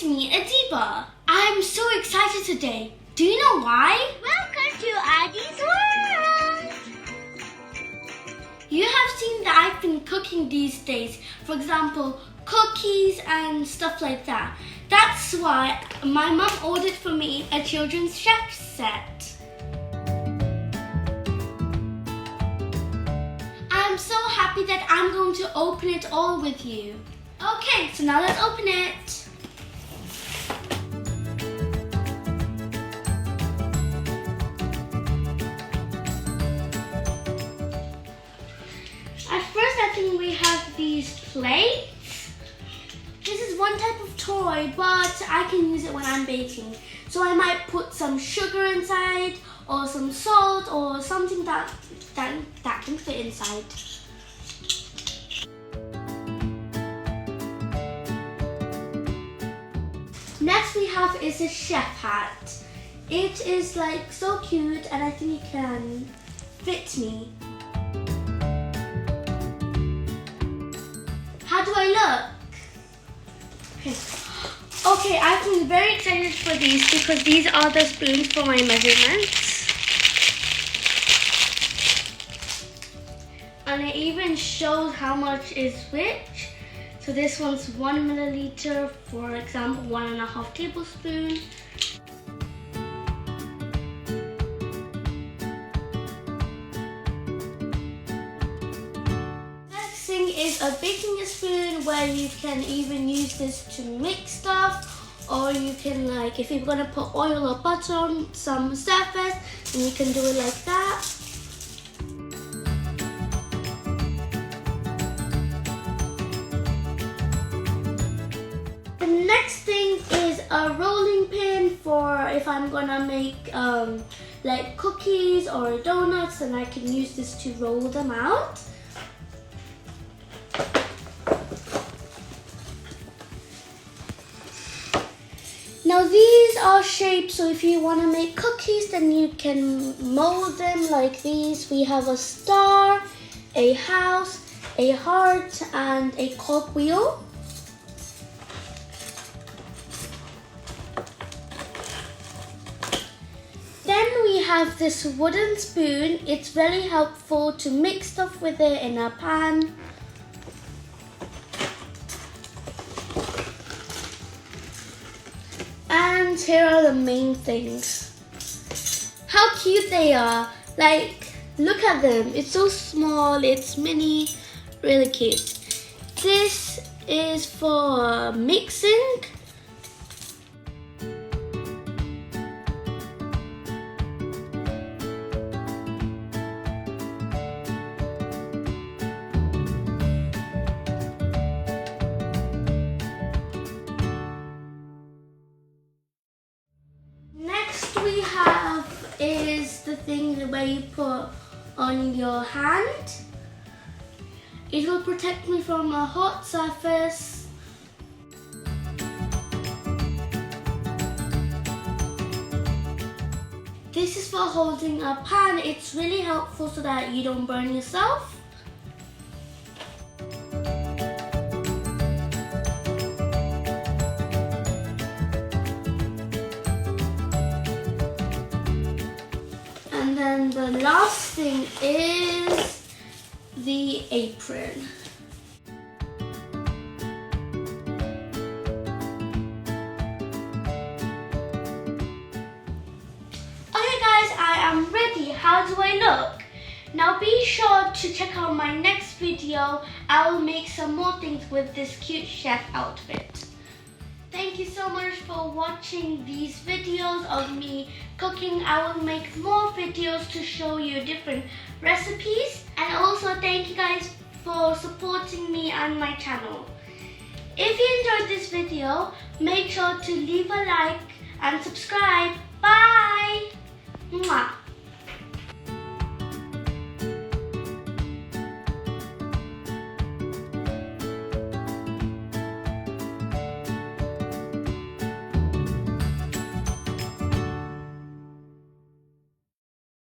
it's me, Adiba. I'm so excited today. Do you know why? Welcome to Adi's World! You have seen that I've been cooking these days. For example, cookies and stuff like that. That's why my mum ordered for me a children's chef set. I'm so happy that I'm going to open it all with you. Okay, so now let's open it. At first, I think we have these plates. This is one type of toy, but I can use it when I'm baking. So I might put some sugar inside, or some salt, or something that can fit inside. Next we have is a chef hat. It is like so cute, and I think it can fit me. How do I look? Okay, I've been very excited for these because these are the spoons for my measurements. And it even shows how much is which. So this one's 1 milliliter, for example, 1.5 tablespoons. Next thing is a baking spoon where you can even use this to mix stuff, or you can, like, if you're gonna put oil or butter on some surface, then you can do it like that. Next thing is a rolling pin for if I'm gonna make like cookies or donuts, and I can use this to roll them out. Now these are shaped, so if you want to make cookies, then you can mold them like these. We have a star, a house, a heart, and a cogwheel. Then we have this wooden spoon. It's very helpful to mix stuff with it in a pan. And here are the main things. How cute they are. Like, look at them. It's so small, it's mini, really cute. This is for mixing. We have is the thing where you put on your hand. It will protect me from a hot surface. This is for holding a pan. It's really helpful so that you don't burn yourself. And then the last thing is the apron. Okay guys, I am ready. How do I look? Now be sure to check out my next video. I will make some more things with this cute chef outfit. Thank you so much for watching these videos of me cooking. I will make more videos to show you different recipes. And also thank you guys for supporting me and my channel. If you enjoyed this video, make sure to leave a like and subscribe. Bye! Mwah.